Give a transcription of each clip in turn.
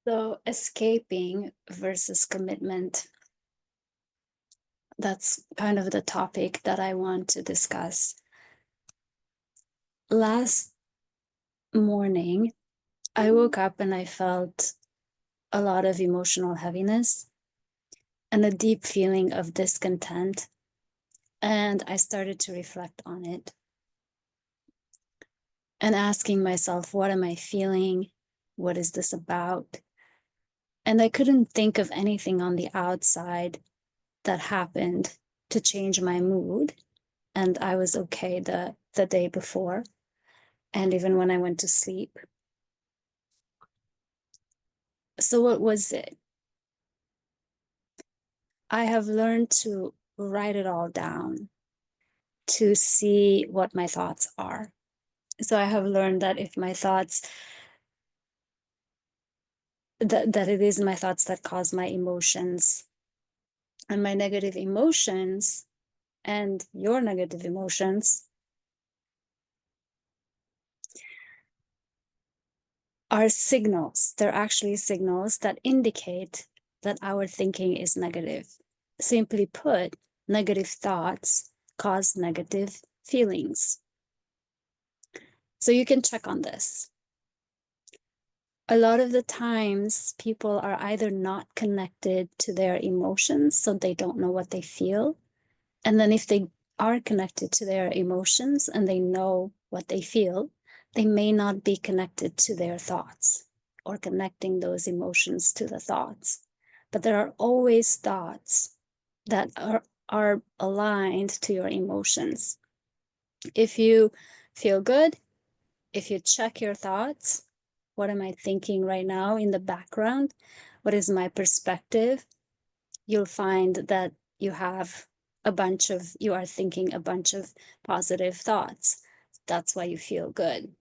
So, escaping versus commitment, that's kind of the topic that I want to discuss. Last morning, I woke up and I felt a lot of emotional heaviness and a deep feeling of discontent. And I started to reflect on it and asking myself, what am I feeling? What is this about? And I couldn't think of anything on the outside that happened to change my mood. And I was okay the day before, and even when I went to sleep. So what was it? I have learned to write it all down to see what my thoughts are. So I have learned that if my thoughts, that it is my thoughts that cause my emotions, and my negative emotions and your negative emotions are signals. They're actually signals that indicate that our thinking is negative. Simply put, negative thoughts cause negative feelings. So you can check on this. A lot of the times, people are either not connected to their emotions, so they don't know what they feel. And then if they are connected to their emotions and they know what they feel, they may not be connected to their thoughts or connecting those emotions to the thoughts. But there are always thoughts that are aligned to your emotions. If you feel good, if you check your thoughts, what am I thinking right now in the background? What is my perspective? You'll find that you are thinking a bunch of positive thoughts. That's why you feel good.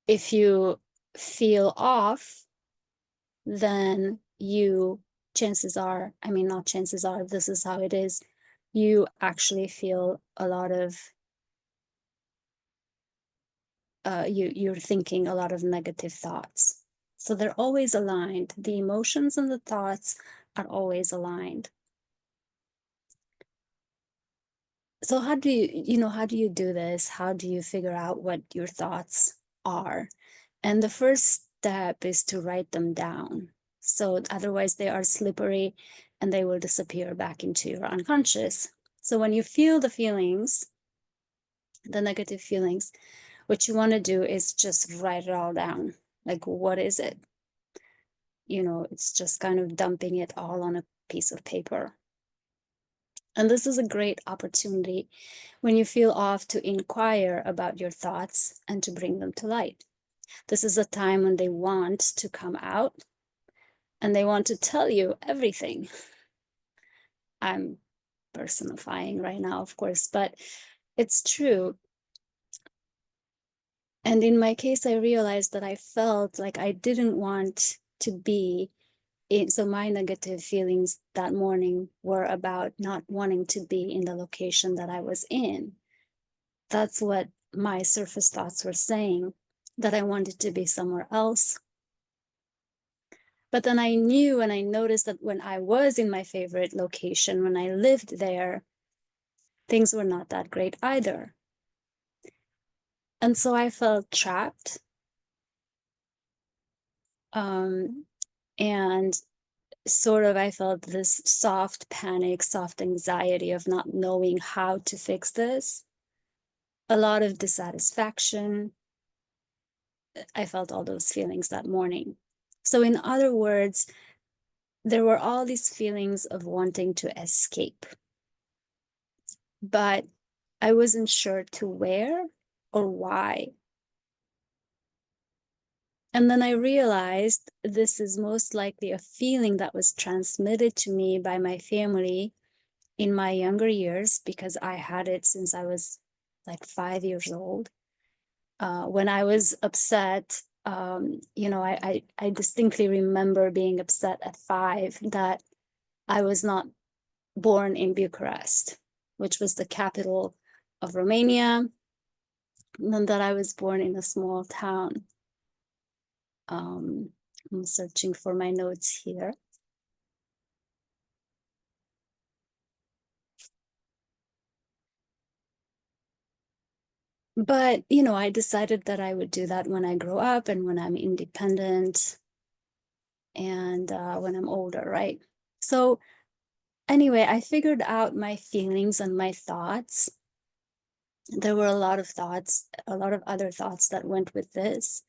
If you feel off, then chances are, not chances are, this is how it is, you actually feel a lot of, you're thinking a lot of negative thoughts. So they're always aligned. The emotions and the thoughts are always aligned. So how do you do this? How do you figure out what your thoughts are? And the first step is to write them down. So otherwise they are slippery and they will disappear back into your unconscious. So when you feel the feelings, the negative feelings, what you want to do is just write it all down. Like, what is it? It's just kind of dumping it all on a piece of paper. And this is a great opportunity when you feel off to inquire about your thoughts and to bring them to light. This is a time when they want to come out and they want to tell you everything. I'm personifying right now, of course, but it's true. And in my case, I realized that I felt like I didn't want to be in. So my negative feelings that morning were about not wanting to be in the location that I was in. That's what my surface thoughts were saying, that I wanted to be somewhere else. But then I knew and I noticed that when I was in my favorite location, when I lived there, things were not that great either. And so I felt trapped. And sort of, I felt this soft panic, soft anxiety of not knowing how to fix this. A lot of dissatisfaction. I felt all those feelings that morning. So in other words, there were all these feelings of wanting to escape, but I wasn't sure to where or why. And then I realized this is most likely a feeling that was transmitted to me by my family in my younger years, because I had it since I was like 5 years old. When I was upset, I distinctly remember being upset at 5 that I was not born in Bucharest, which was the capital of Romania, and that I was born in a small town. I'm searching for my notes here. But, I decided that I would do that when I grow up and when I'm independent and when I'm older, right? So anyway, I figured out my feelings and my thoughts. There were a lot of thoughts, a lot of other thoughts that went with this.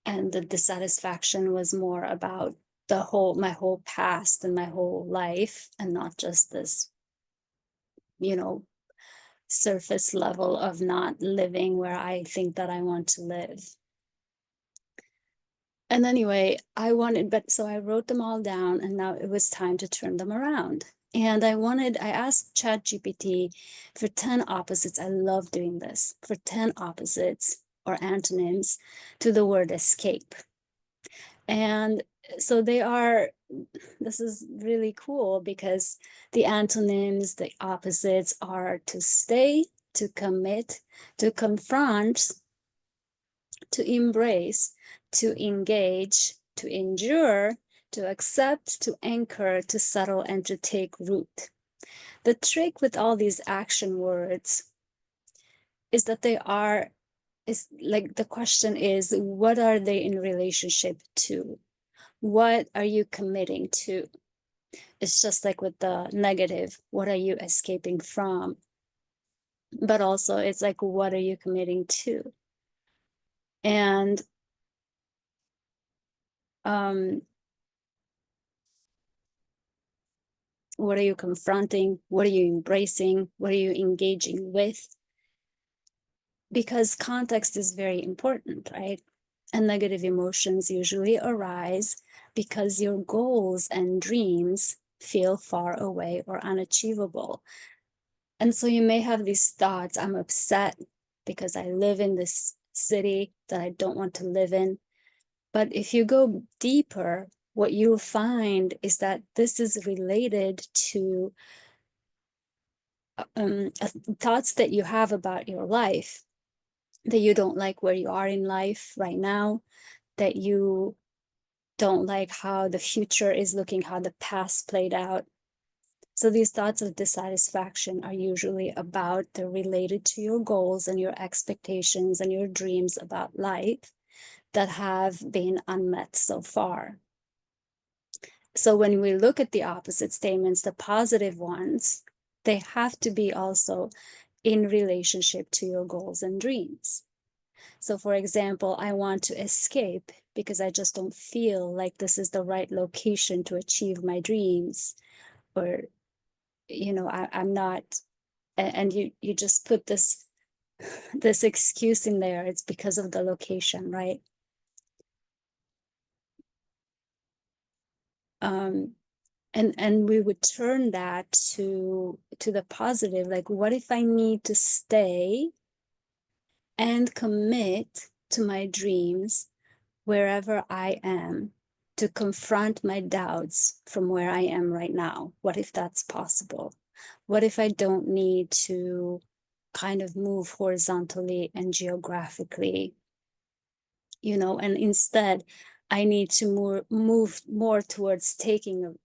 And the dissatisfaction was more about my whole past and my whole life, and not just this, surface level of not living where I think that I want to live. And anyway, so I wrote them all down, and now it was time to turn them around. And I asked ChatGPT for 10 opposites. I love doing this, for 10 opposites or antonyms to the word escape. And so this is really cool because the antonyms, the opposites are to stay, to commit, to confront, to embrace, to engage, to endure, to accept, to anchor, to settle, and to take root. The trick with all these action words is that is like, the question is, what are they in relationship to? What are you committing to? It's just like with the negative, what are you escaping from? But also it's like, what are you committing to? And what are you confronting? What are you embracing? What are you engaging with? Because context is very important, right? And negative emotions usually arise because your goals and dreams feel far away or unachievable. And so you may have these thoughts, I'm upset because I live in this city that I don't want to live in. But if you go deeper, what you'll find is that this is related to thoughts that you have about your life, that you don't like where you are in life right now, that you don't like how the future is looking, how the past played out. So these thoughts of dissatisfaction are usually they're related to your goals and your expectations and your dreams about life that have been unmet so far. So when we look at the opposite statements, the positive ones, they have to be also in relationship to your goals and dreams. So for example, I want to escape because I just don't feel like this is the right location to achieve my dreams, or I'm not, and you just put this excuse in there, it's because of the location, right? And we would turn that to the positive, like, what if I need to stay and commit to my dreams wherever I am, to confront my doubts from where I am right now? What if that's possible? What if I don't need to kind of move horizontally and geographically, and instead I need to move more towards taking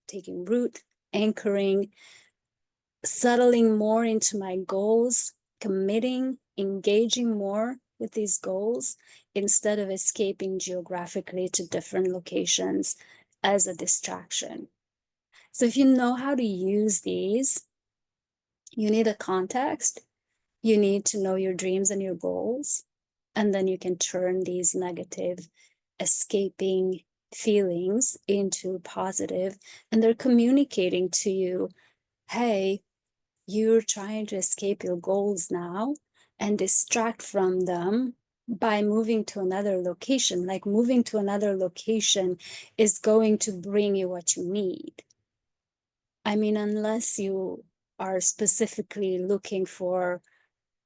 root, anchoring, settling more into my goals, committing, engaging more with these goals instead of escaping geographically to different locations as a distraction. So if you know how to use these, you need a context, you need to know your dreams and your goals, and then you can turn these negative, escaping feelings into positive, and they're communicating to you, hey, you're trying to escape your goals now and distract from them by moving to another location. Like, moving to another location is going to bring you what you need. I mean, unless you are specifically looking for,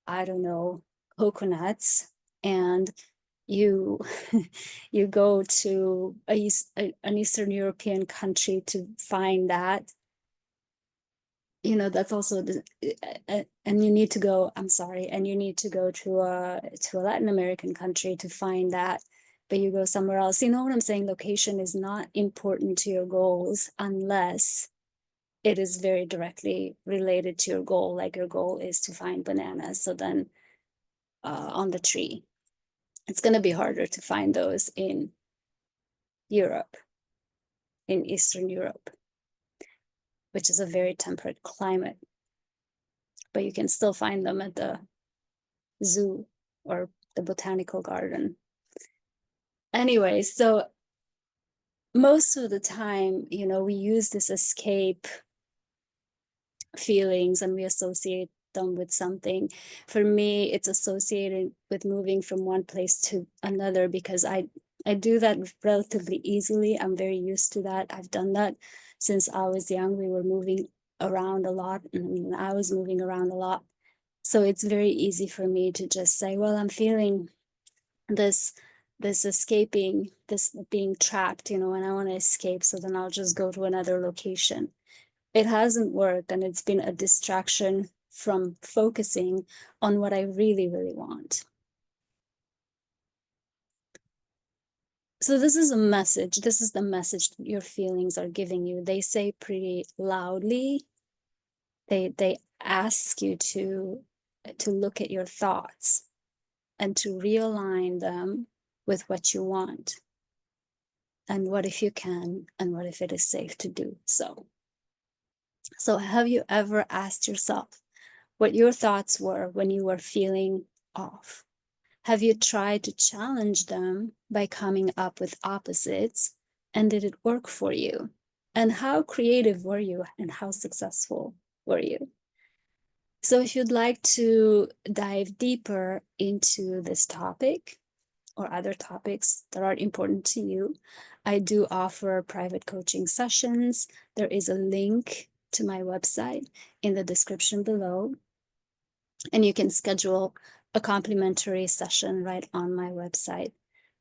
I don't know, coconuts, and you you go to an Eastern European country to find that, that's also and you need to go, I'm sorry, and you need to go to a Latin American country to find that, but you go somewhere else. You know what I'm saying? Location is not important to your goals unless it is very directly related to your goal. Like your goal is to find bananas. So then on the tree, it's going to be harder to find those in Europe, in Eastern Europe, which is a very temperate climate. But you can still find them at the zoo or the botanical garden. Anyway, so most of the time, you know, we use this escape feelings and we associate them with something. For me, it's associated with moving from one place to another because I do that relatively easily. I'm very used to that. I've done that since I was young. We were moving around a lot, and I was moving around a lot. So it's very easy for me to just say, well, I'm feeling this escaping, this being trapped, you know, and I want to escape. So then I'll just go to another location. It hasn't worked, and it's been a distraction from focusing on what I really, really want. So this is a message. This is the message your feelings are giving you. They say pretty loudly. They ask you to look at your thoughts and to realign them with what you want. And what if you can, and what if it is safe to do so? So have you ever asked yourself what your thoughts were when you were feeling off? Have you tried to challenge them by coming up with opposites? And did it work for you? And how creative were you, and how successful were you? So if you'd like to dive deeper into this topic or other topics that are important to you, I do offer private coaching sessions. There is a link to my website in the description below, and you can schedule a complimentary session right on my website,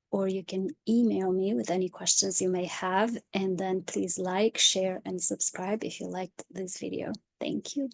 or you can email me with any questions you may have. And then please like, share, and subscribe if you liked this video. Thank you.